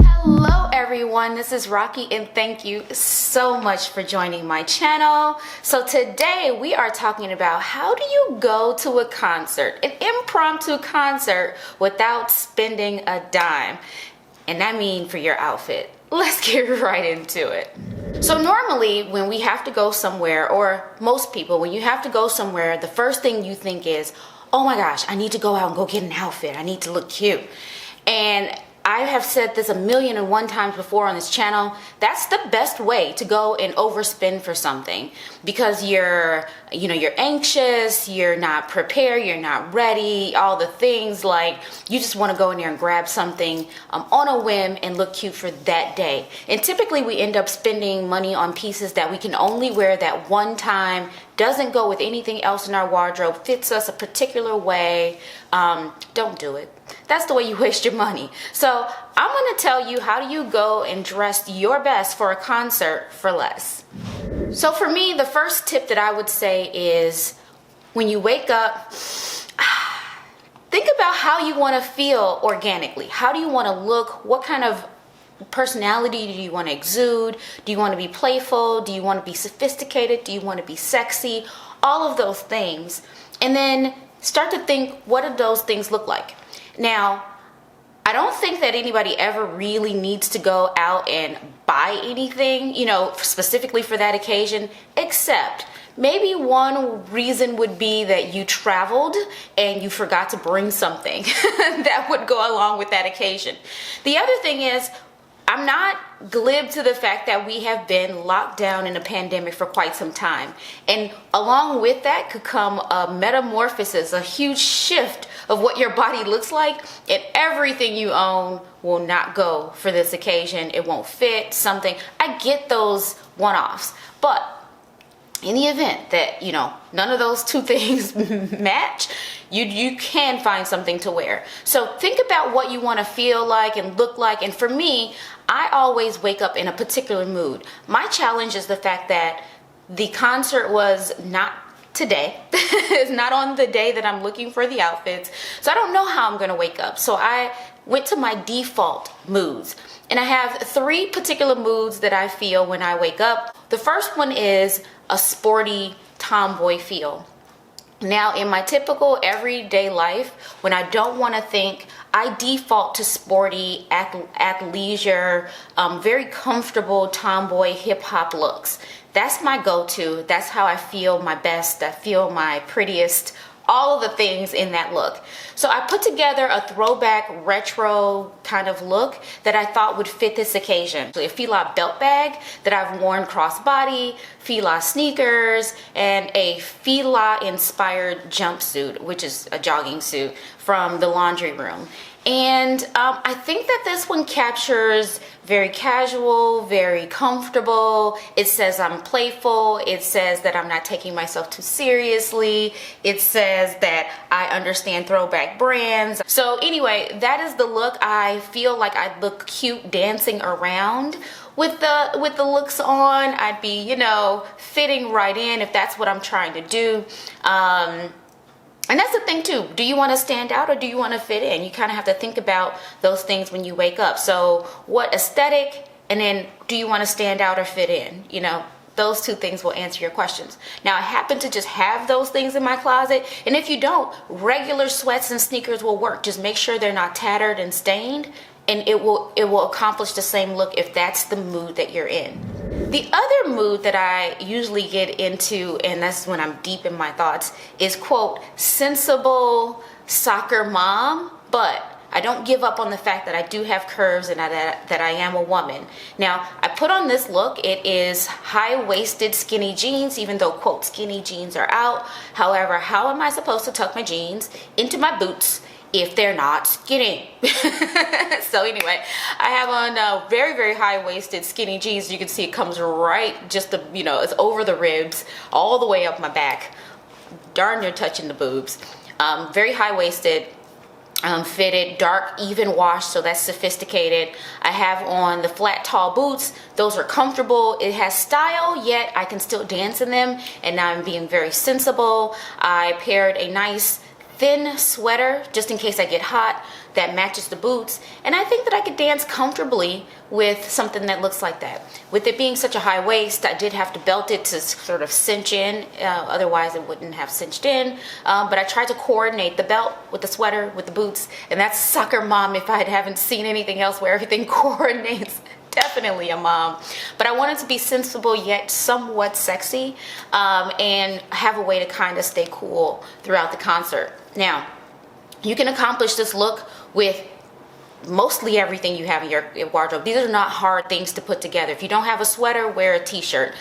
Hello everyone, this is Rocky and thank you so much for joining my channel. So today we are talking about how do you go to a concert, an impromptu concert, without spending a dime. And I mean for your outfit. Let's get right into it. So normally when we have to go somewhere, or most people, when you have to go somewhere, the first thing you think is, oh my gosh, I need to go out and go get an outfit. I need to look cute. And I have said this 1,000,001 times before on this channel. That's the best way to go and overspend for something, because you're anxious, you're not prepared, you're not ready, all the things, like you just want to go in there and grab something on a whim and look cute for that day. And typically we end up spending money on pieces that we can only wear that one time, doesn't go with anything else in our wardrobe, fits us a particular way. Don't do it. That's the way you waste your money. So I'm going to tell you how do you go and dress your best for a concert for less. So for me, the first tip that I would say is when you wake up, think about how you want to feel organically. How do you want to look? What kind of personality do you want to exude? Do you want to be playful? Do you want to be sophisticated? Do you want to be sexy? All of those things. And then start to think, what do those things look like? Now, I don't think that anybody ever really needs to go out and buy anything, specifically for that occasion, except maybe one reason would be that you traveled and you forgot to bring something that would go along with that occasion. The other thing is, I'm not glib to the fact that we have been locked down in a pandemic for quite some time. And along with that could come a metamorphosis, a huge shift of what your body looks like, and everything you own will not go for this occasion. It won't fit something. I get those one-offs, but in the event that, none of those two things match, you can find something to wear. So think about what you want to feel like and look like. And for me, I always wake up in a particular mood. My challenge is the fact that the concert was not today. It's not on the day that I'm looking for the outfits. So I don't know how I'm going to wake up. So I went to my default moods. And I have 3 particular moods that I feel when I wake up. The first one is a sporty tomboy feel. Now, in my typical everyday life, when I don't want to think, I default to sporty, athleisure, very comfortable tomboy hip hop looks. That's my go-to. That's how I feel my best. I feel my prettiest. All of the things in that look. So I put together a throwback retro kind of look that I thought would fit this occasion. A Fila belt bag that I've worn crossbody, Fila sneakers, and a Fila inspired jumpsuit, which is a jogging suit from the laundry room. And I think that this one captures very casual, very comfortable. It says I'm playful. It says that I'm not taking myself too seriously. It says that I understand throwback brands. So anyway, that is the look. I feel like I look cute dancing around with the looks on. I'd be, fitting right in if that's what I'm trying to do. And that's the thing too. Do you want to stand out or do you want to fit in? You kind of have to think about those things when you wake up. So what aesthetic, and then do you want to stand out or fit in? Those 2 things will answer your questions. Now, I happen to just have those things in my closet. And if you don't, regular sweats and sneakers will work. Just make sure they're not tattered and stained, and it will accomplish the same look if that's the mood that you're in. The other mood that I usually get into, and that's when I'm deep in my thoughts, is, quote, sensible soccer mom, but I don't give up on the fact that I do have curves and that I am a woman. Now, I put on this look. It is high-waisted skinny jeans, even though, quote, skinny jeans are out. However, how am I supposed to tuck my jeans into my boots if they're not skinny? So anyway, I have on very, very high-waisted skinny jeans. You can see it comes right, it's over the ribs, all the way up my back. Darn near touching the boobs. Very high-waisted, fitted, dark, even wash, so that's sophisticated. I have on the flat, tall boots. Those are comfortable. It has style, yet I can still dance in them, and now I'm being very sensible. I paired a nice thin sweater just in case I get hot that matches the boots, and I think that I could dance comfortably with something that looks like that. With it being such a high waist, I did have to belt it to sort of cinch in, otherwise it wouldn't have cinched in, but I tried to coordinate the belt with the sweater with the boots, and that's soccer mom if I haven't seen anything else where everything coordinates. Definitely a mom. But I wanted to be sensible yet somewhat sexy, and have a way to kind of stay cool throughout the concert. Now, you can accomplish this look with mostly everything you have in your wardrobe. These are not hard things to put together. If you don't have a sweater, wear a t-shirt.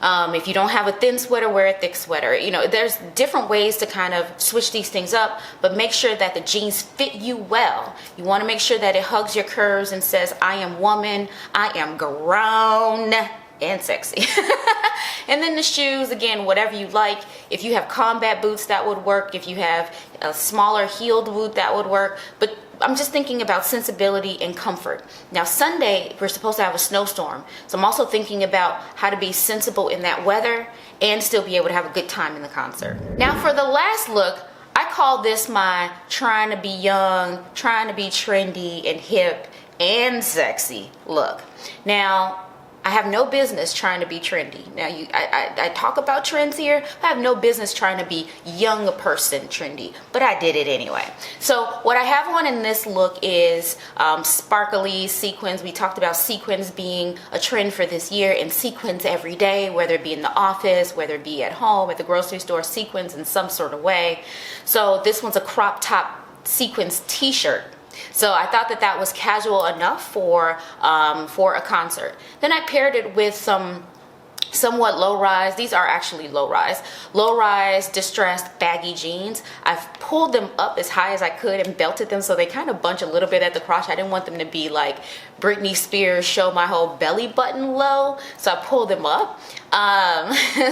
If you don't have a thin sweater, wear a thick sweater. You know, there's different ways to kind of switch these things up, but make sure that the jeans fit you well. You want to make sure that it hugs your curves and says, I am woman, I am grown and sexy. And then the shoes, again, whatever you like. If you have combat boots, that would work. If you have a smaller heeled boot, that would work. But I'm just thinking about sensibility and comfort. Now, Sunday, we're supposed to have a snowstorm. So I'm also thinking about how to be sensible in that weather and still be able to have a good time in the concert. Now, for the last look, I call this my trying to be young, trying to be trendy and hip and sexy look. Now, I have no business trying to be trendy. Now, I talk about trends here. I have no business trying to be young person trendy, but I did it anyway. So what I have on in this look is sparkly sequins. We talked about sequins being a trend for this year, and sequins every day, whether it be in the office, whether it be at home, at the grocery store, sequins in some sort of way. So this one's a crop top sequins t-shirt. So I thought that that was casual enough for a concert. Then I paired it with some somewhat low-rise. These are actually low-rise distressed baggy jeans. I've pulled them up as high as I could and belted them so they kind of bunch a little bit at the crotch. I didn't want them to be like Britney Spears, show my whole belly button low, so I pulled them up.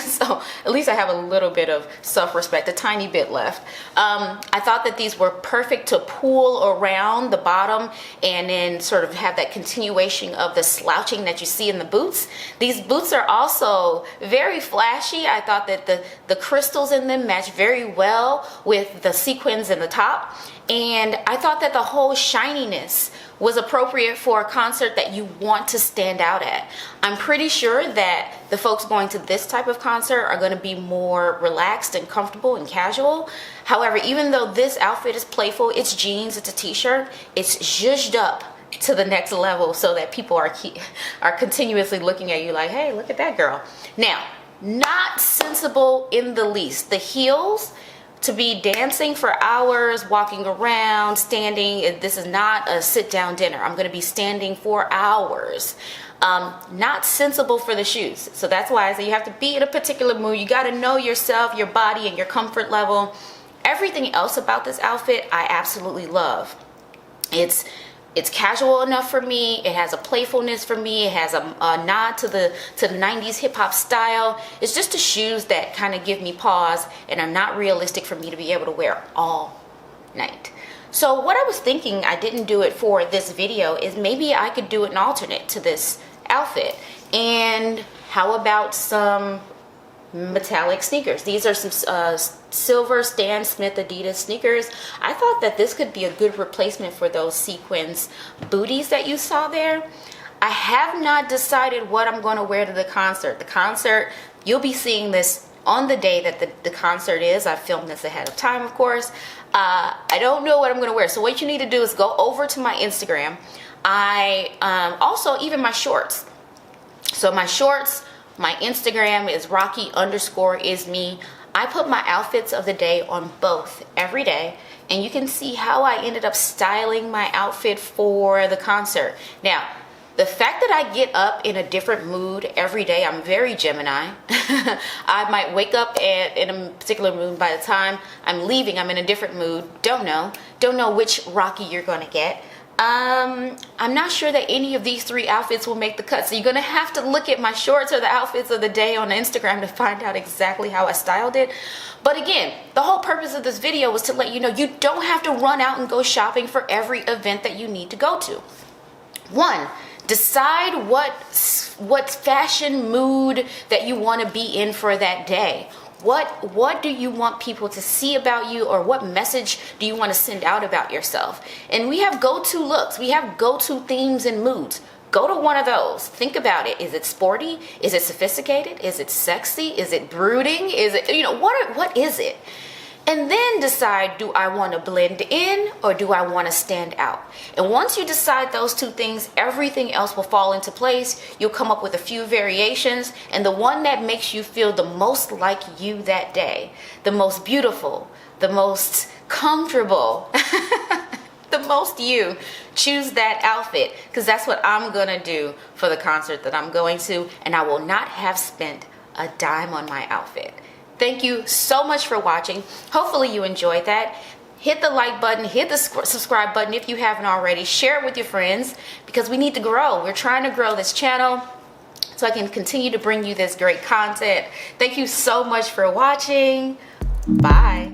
So at least I have a little bit of self-respect, a tiny bit left. I thought that these were perfect to pull around the bottom and then sort of have that continuation of the slouching that you see in the boots. These boots are also very flashy. I thought that the crystals in them match very well with the sequins in the top. And I thought that the whole shininess was appropriate for a concert that you want to stand out at. I'm pretty sure that the folks going to this type of concert are going to be more relaxed and comfortable and casual. However, even though this outfit is playful, it's jeans, it's a t-shirt, it's zhuzhed up to the next level so that people are continuously looking at you like, hey, look at that girl. Now, not sensible in the least. The heels, to be dancing for hours, walking around, standing, this is not a sit-down dinner. I'm going to be standing for hours. Not sensible for the shoes. So that's why I say you have to be in a particular mood. You got to know yourself, your body, and your comfort level. Everything else about this outfit, I absolutely love. It's casual enough for me. It has a playfulness for me. It has a nod to the 90s hip hop style. It's just the shoes that kind of give me pause and are not realistic for me to be able to wear all night. So what I was thinking, I didn't do it for this video, is maybe I could do an alternate to this outfit. And how about some metallic sneakers? These are some silver Stan Smith Adidas sneakers. I thought that this could be a good replacement for those sequins booties that you saw there. I have not decided what I'm going to wear to the concert. The concert, you'll be seeing this on the day that the concert is. I filmed this ahead of time, of course. I don't know what I'm going to wear. So what you need to do is go over to my Instagram. Also, even my shorts. So my shorts, my Instagram is Rocky_is_me. I put my outfits of the day on both every day, and you can see how I ended up styling my outfit for the concert. Now, the fact that I get up in a different mood every day, I'm very Gemini. I might wake up in a particular mood. By the time I'm leaving, I'm in a different mood. Don't know which Rocky you're gonna get. I'm not sure that any of these three outfits will make the cut, so you're gonna have to look at my shorts or the outfits of the day on Instagram to find out exactly how I styled it. But again, the whole purpose of this video was to let you know you don't have to run out and go shopping for every event that you need to go to. One, decide what fashion mood that you want to be in for that day. What do you want people to see about you, or what message do you want to send out about yourself? And we have go-to looks. We have go-to themes and moods. Go to one of those. Think about it. Is it sporty? Is it sophisticated? Is it sexy? Is it brooding? Is it, what is it? And then decide, do I want to blend in or do I want to stand out? And once you decide those two things, everything else will fall into place. You'll come up with a few variations, and the one that makes you feel the most like you that day, the most beautiful, the most comfortable, the most you, choose that outfit, because that's what I'm going to do for the concert that I'm going to, and I will not have spent a dime on my outfit. Thank you so much for watching. Hopefully you enjoyed that. Hit the like button, hit the subscribe button if you haven't already. Share it with your friends, because we need to grow. We're trying to grow this channel so I can continue to bring you this great content. Thank you so much for watching. Bye.